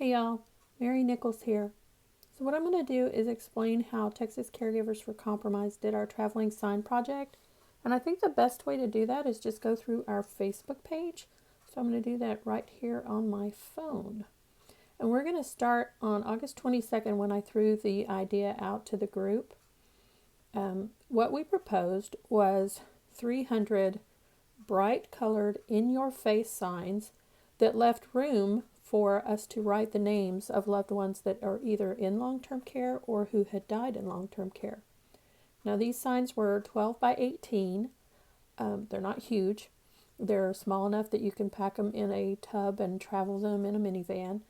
Hey y'all, Mary Nichols here. So what I'm going to do is explain how Texas Caregivers for Compromise did our traveling sign project. And I think the best way to do that is just go through our Facebook page. So I'm going to do that right here on my phone. And we're going to start on August 22nd when I threw the idea out to the group. What we proposed was 300 bright colored in-your-face signs that left room for us to write the names of loved ones that are either in long-term care or who had died in long-term care. Now these signs were 12 by 18. They're not huge. They're small enough that you can pack them in a tub and travel them in a minivan.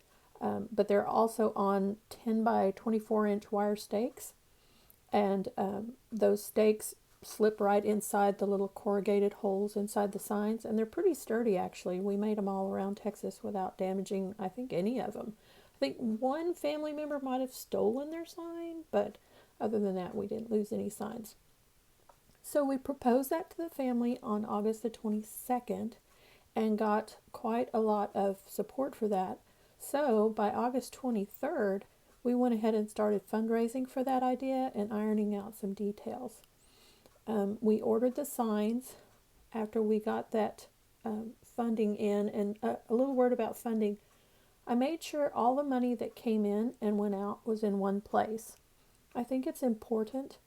But they're also on 10 by 24 inch wire stakes. And those stakes slip right inside the little corrugated holes inside the signs, and they're pretty sturdy actually. We made them all around Texas without damaging, I think, any of them. I think one family member might have stolen their sign, but other than that, we didn't lose any signs. So we proposed that to the family on August the 22nd and got quite a lot of support for that. So by August 23rd, we went ahead and started fundraising for that idea and ironing out some details. We ordered the signs after we got that funding in, and a little word about funding. I made sure all the money that came in and went out was in one place. I think it's important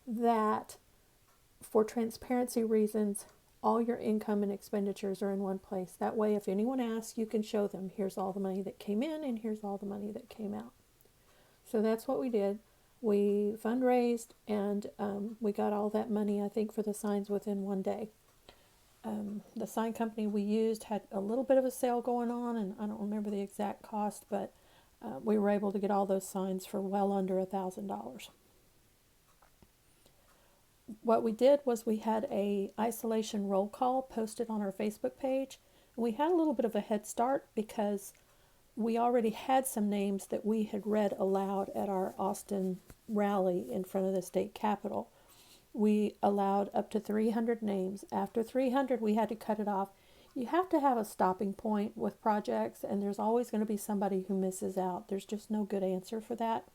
that, for transparency reasons, all your income and expenditures are in one place. That way, if anyone asks, you can show them, here's all the money that came in and here's all the money that came out. So that's what we did. We fundraised and we got all that money, I think, for the signs within one day. The sign company we used had a little bit of a sale going on, and I don't remember the exact cost, but we were able to get all those signs for well under $1,000. What we did was we had a isolation roll call posted on our Facebook page, and we had a little bit of a head start because we already had some names that we had read aloud at our Austin rally in front of the state capitol. We allowed up to 300 names. After 300, we had to cut it off. You have to have a stopping point with projects, and there's always going to be somebody who misses out. There's just no good answer for that.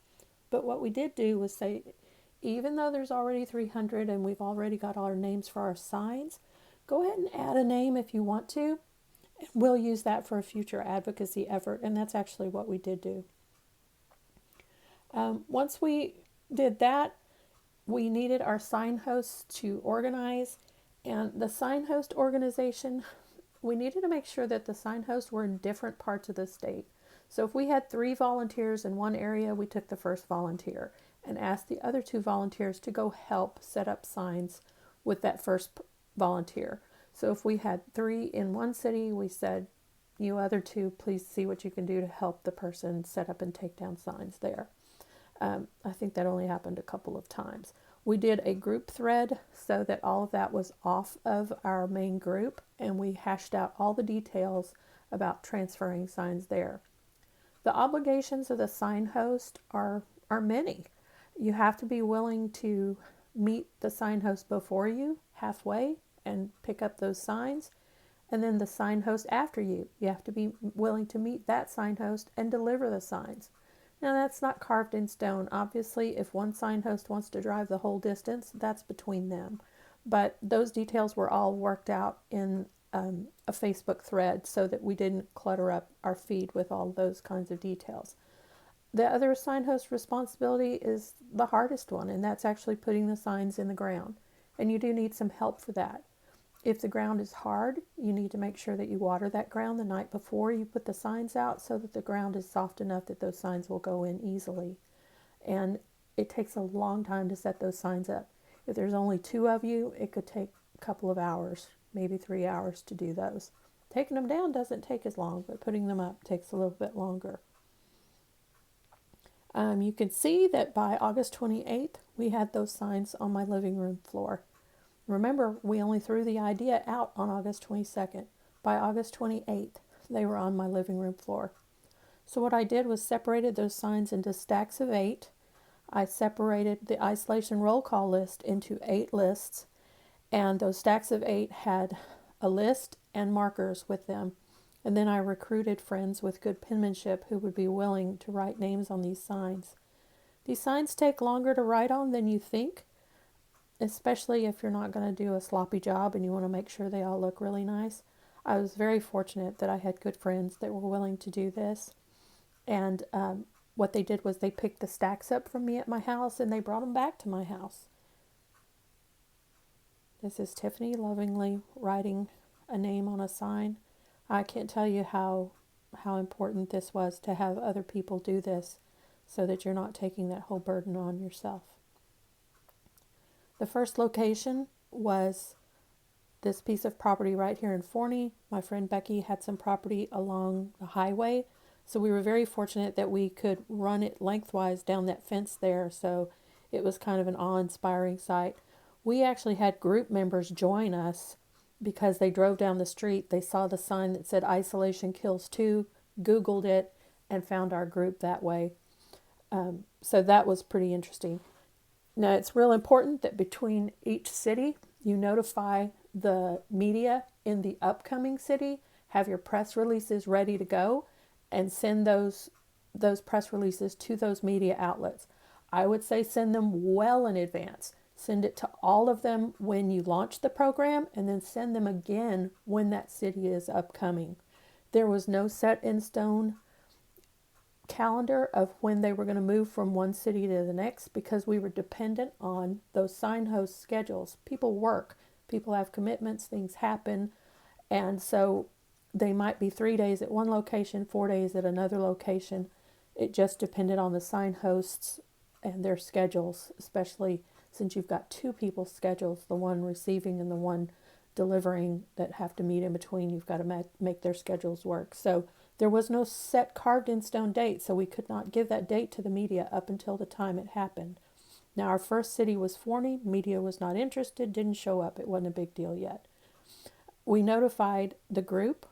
But what we did do was say, even though there's already 300 and we've already got all our names for our signs, go ahead and add a name if you want to. We'll use that for a future advocacy effort, and that's actually what we did do. Once we did that, we needed our sign hosts to organize, and the sign host organization, we needed to make sure that the sign hosts were in different parts of the state. So if we had 3 volunteers in one area, we took the first volunteer and asked the other 2 volunteers to go help set up signs with that first volunteer. So if we had 3 in one city, we said, you other 2, please see what you can do to help the person set up and take down signs there. I think that only happened a couple of times. We did a group thread so that all of that was off of our main group, and we hashed out all the details about transferring signs there. The obligations of the sign host are many. You have to be willing to meet the sign host before you halfway and pick up those signs, and then the sign host after you. You have to be willing to meet that sign host and deliver the signs. Now that's not carved in stone. Obviously, if one sign host wants to drive the whole distance, that's between them. But those details were all worked out in a Facebook thread so that we didn't clutter up our feed with all those kinds of details. The other sign host responsibility is the hardest one, and that's actually putting the signs in the ground. And you do need some help for that. If the ground is hard, you need to make sure that you water that ground the night before you put the signs out so that the ground is soft enough that those signs will go in easily. And it takes a long time to set those signs up. If there's only 2 of you, it could take a couple of hours, maybe 3 hours to do those. Taking them down doesn't take as long, but putting them up takes a little bit longer. You can see that by August 28th, we had those signs on my living room floor. Remember, we only threw the idea out on August 22nd. By August 28th, they were on my living room floor. So what I did was separated those signs into stacks of 8. I separated the isolation roll call list into 8 lists, and those stacks of 8 had a list and markers with them. And then I recruited friends with good penmanship who would be willing to write names on these signs. These signs take longer to write on than you think, especially if you're not going to do a sloppy job and you want to make sure they all look really nice. I was very fortunate that I had good friends that were willing to do this. And what they did was they picked the stacks up from me at my house and they brought them back to my house. This is Tiffany lovingly writing a name on a sign. I can't tell you how important this was to have other people do this so that you're not taking that whole burden on yourself. The first location was this piece of property right here in Forney. My friend Becky had some property along the highway, so we were very fortunate that we could run it lengthwise down that fence there, so it was kind of an awe-inspiring sight. We actually had group members join us because they drove down the street, they saw the sign that said Isolation Kills Two, Googled it, and found our group that way. So that was pretty interesting. Now, it's real important that between each city, you notify the media in the upcoming city, have your press releases ready to go, and send those press releases to those media outlets. I would say send them well in advance. Send it to all of them when you launch the program, and then send them again when that city is upcoming. There was no set in stone calendar of when they were going to move from one city to the next because we were dependent on those sign host schedules. People work, people have commitments, things happen, and so they might be 3 days at one location, 4 days at another location. It just depended on the sign hosts and their schedules, especially since you've got two people's schedules, the one receiving and the one delivering, that have to meet in between. You've got to make their schedules work. So there was no set carved in stone date, so we could not give that date to the media up until the time it happened. Now, our first city was Forney. Media was not interested, didn't show up. It wasn't a big deal yet. We notified the group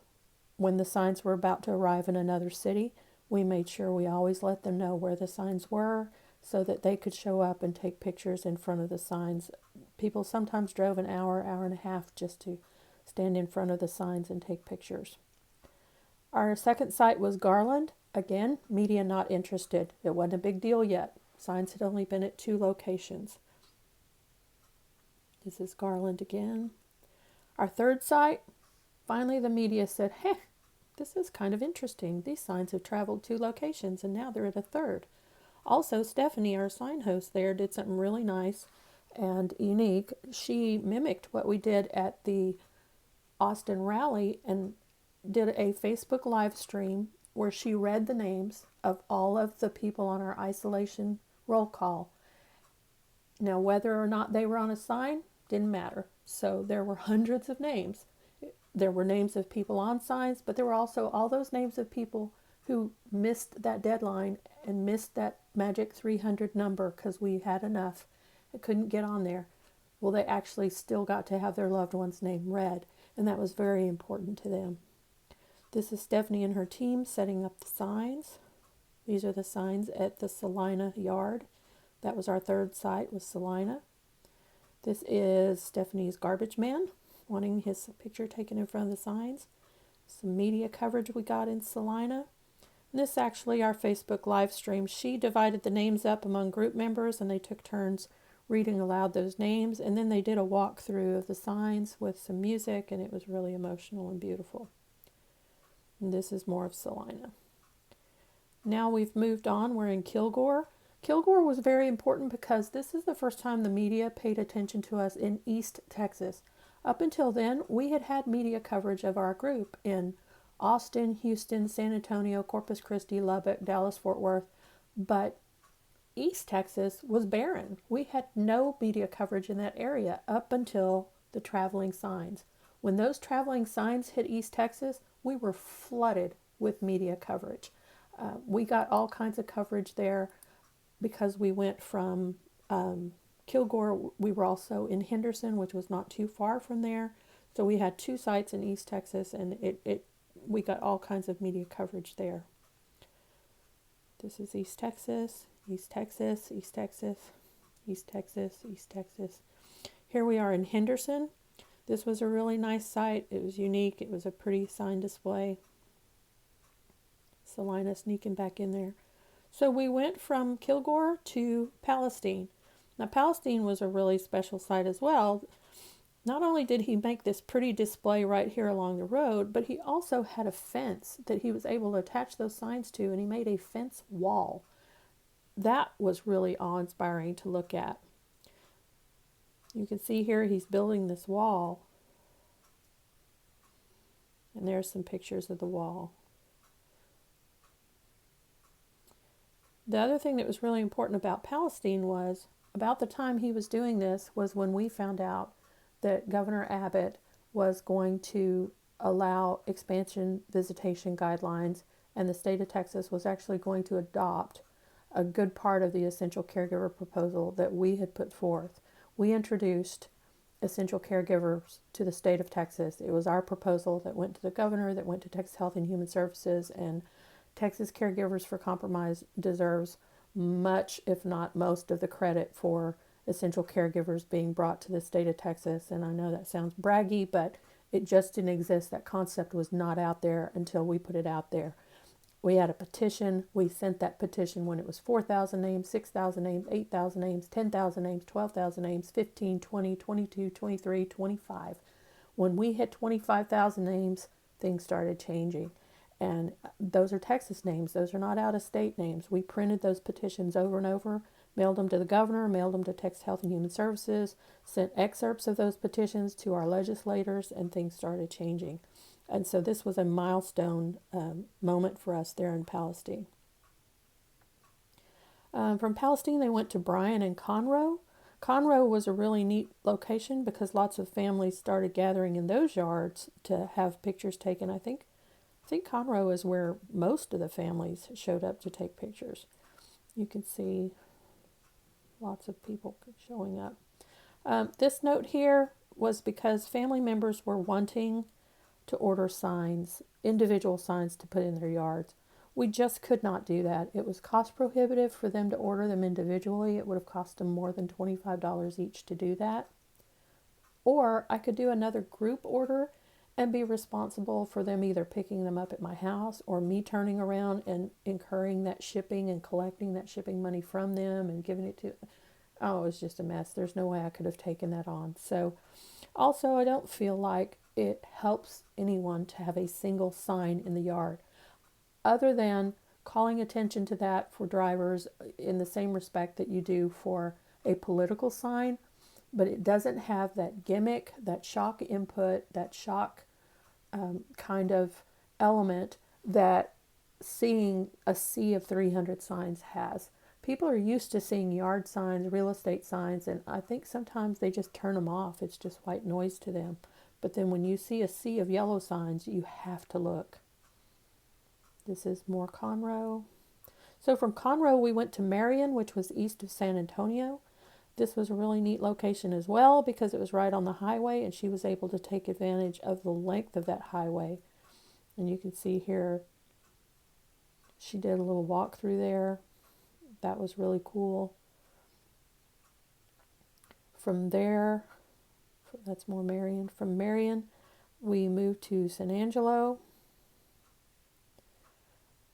when the signs were about to arrive in another city. We made sure we always let them know where the signs were so that they could show up and take pictures in front of the signs. People sometimes drove an hour, hour and a half just to stand in front of the signs and take pictures. Our second site was Garland. Again, media not interested. It wasn't a big deal yet. Signs had only been at 2 locations. This is Garland again. Our third site, finally the media said, hey, this is kind of interesting. These signs have traveled 2 locations and now they're at a third. Also, Stephanie, our sign host there, did something really nice and unique. She mimicked what we did at the Austin rally and did a Facebook live stream where she read the names of all of the people on our isolation roll call. Now, whether or not they were on a sign didn't matter. So there were hundreds of names. There were names of people on signs, but there were also all those names of people who missed that deadline and missed that magic 300 number because we had enough and couldn't get on there. Well, they actually still got to have their loved one's name read, and that was very important to them. This is Stephanie and her team setting up the signs. These are the signs at the Salina yard. That was our third site, was Salina. This is Stephanie's garbage man wanting his picture taken in front of the signs. Some media coverage we got in Salina. And this is actually our Facebook live stream. She divided the names up among group members and they took turns reading aloud those names. And then they did a walkthrough of the signs with some music, and it was really emotional and beautiful. And this is more of Salina. Now we've moved on. We're in Kilgore. Kilgore was very important because this is the first time the media paid attention to us in East Texas. Up until then, we had had media coverage of our group in Austin, Houston, San Antonio, Corpus Christi, Lubbock, Dallas, Fort Worth, but East Texas was barren. We had no media coverage in that area up until the traveling signs. When those traveling signs hit East Texas, we were flooded with media coverage. We got all kinds of coverage there because we went from Kilgore. We were also in Henderson, which was not too far from there. So we had 2 sites in East Texas, and we got all kinds of media coverage there. This is East Texas, East Texas, East Texas, East Texas, East Texas. Here we are in Henderson. This was a really nice site. It was unique. It was a pretty sign display. Salina sneaking back in there. So we went from Kilgore to Palestine. Now, Palestine was a really special site as well. Not only did he make this pretty display right here along the road, but he also had a fence that he was able to attach those signs to, and he made a fence wall. That was really awe-inspiring to look at. You can see here he's building this wall, and there's some pictures of the wall. The other thing that was really important about Palestine was, about the time he was doing this was when we found out that Governor Abbott was going to allow expansion visitation guidelines, and the state of Texas was actually going to adopt a good part of the essential caregiver proposal that we had put forth. We introduced essential caregivers to the state of Texas. It was our proposal that went to the governor, that went to Texas Health and Human Services, and Texas Caregivers for Compromise deserves much, if not most, of the credit for essential caregivers being brought to the state of Texas. And I know that sounds braggy, but it just didn't exist. That concept was not out there until we put it out there. We had a petition. We sent that petition when it was 4,000 names, 6,000 names, 8,000 names, 10,000 names, 12,000 names, 15, 20, 22, 23, 25. When we hit 25,000 names, things started changing. And those are Texas names. Those are not out-of-state names. We printed those petitions over and over, mailed them to the governor, mailed them to Texas Health and Human Services, sent excerpts of those petitions to our legislators, and things started changing. And so this was a milestone moment for us there in Palestine. From Palestine, they went to Bryan and Conroe. Conroe was a really neat location because lots of families started gathering in those yards to have pictures taken. I think Conroe is where most of the families showed up to take pictures. You can see lots of people showing up. This note here was because family members were wanting to order signs, individual signs to put in their yards. We just could not do that. It was cost prohibitive for them to order them individually. It would have cost them more than $25 each to do that. Or I could do another group order and be responsible for them either picking them up at my house or me turning around and incurring that shipping and collecting that shipping money from them and giving it to. Oh, it was just a mess. There's no way I could have taken that on. So also, I don't feel like it helps anyone to have a single sign in the yard, other than calling attention to that for drivers in the same respect that you do for a political sign. But it doesn't have that gimmick, that shock input, that shock kind of element that seeing a sea of 300 signs has. People are used to seeing yard signs, real estate signs, and I think sometimes they just turn them off. It's just white noise to them. But then when you see a sea of yellow signs, you have to look. This is more Conroe. So from Conroe, we went to Marion, which was east of San Antonio. This was a really neat location as well because it was right on the highway, and she was able to take advantage of the length of that highway. And you can see here, she did a little walk through there. That was really cool. From there, that's more Marion. From Marion, we moved to San Angelo.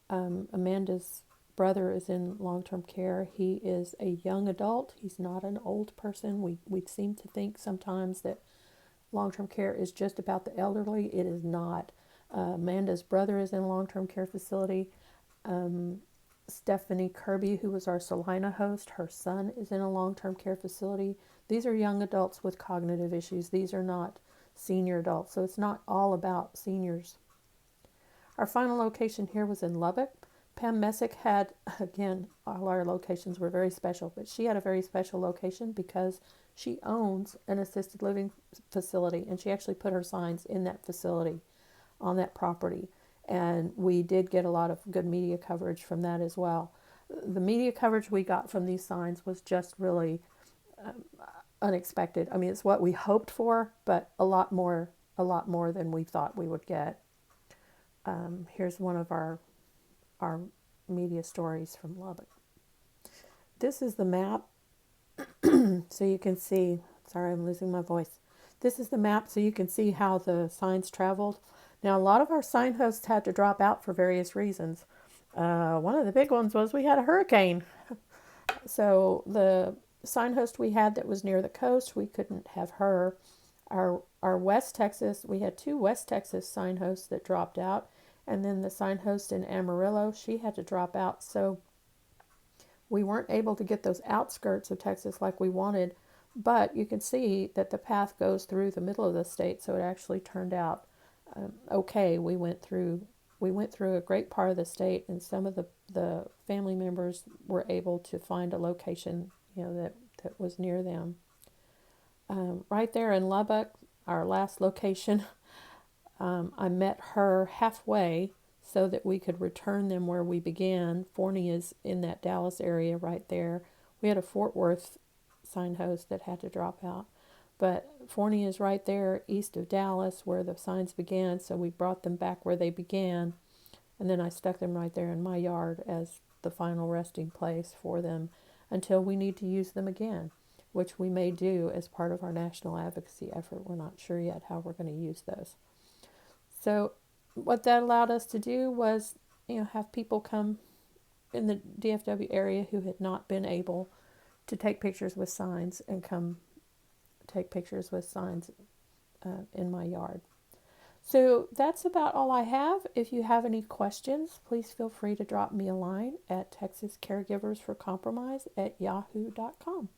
Amanda's brother is in long-term care. He is a young adult. He's not an old person. We seem to think sometimes that long-term care is just about the elderly. It is not. Amanda's brother is in a long-term care facility. Stephanie Kirby, who was our Salina host, her son is in a long-term care facility. These are young adults with cognitive issues. These are not senior adults. So it's not all about seniors. Our final location here was in Lubbock. Pam Messick had, again, all our locations were very special, but she had a very special location because she owns an assisted living facility, and she actually put her signs in that facility on that property. And we did get a lot of good media coverage from that as well. The media coverage we got from these signs was just really unexpected. I mean, it's what we hoped for, but a lot more than we thought we would get. Here's one of our media stories from Lubbock. This is the map, so you can see. Sorry, I'm losing my voice. This is the map, so you can see how the signs traveled. Now, a lot of our sign hosts had to drop out for various reasons. One of the big ones was we had a hurricane. So the signpost we had that was near the coast, we couldn't have her. Our West Texas, we had two West Texas signposts that dropped out, and then the signpost in Amarillo, she had to drop out. So we weren't able to get those outskirts of Texas like we wanted, but you can see that the path goes through the middle of the state, so it actually turned out okay. We went through a great part of the state, and some of the family members were able to find a location, that was near them. Right there in Lubbock, our last location, I met her halfway so that we could return them where we began. Forney is in that Dallas area right there. We had a Fort Worth signpost that had to drop out, but Forney is right there east of Dallas where the signs began, so we brought them back where they began, and then I stuck them right there in my yard as the final resting place for them until we need to use them again, which we may do as part of our national advocacy effort. We're not sure yet how we're going to use those. So what that allowed us to do was, have people come in the DFW area who had not been able to take pictures with signs and come take pictures with signs in my yard. So that's about all I have. If you have any questions, please feel free to drop me a line at texascaregiversforcompromise@yahoo.com.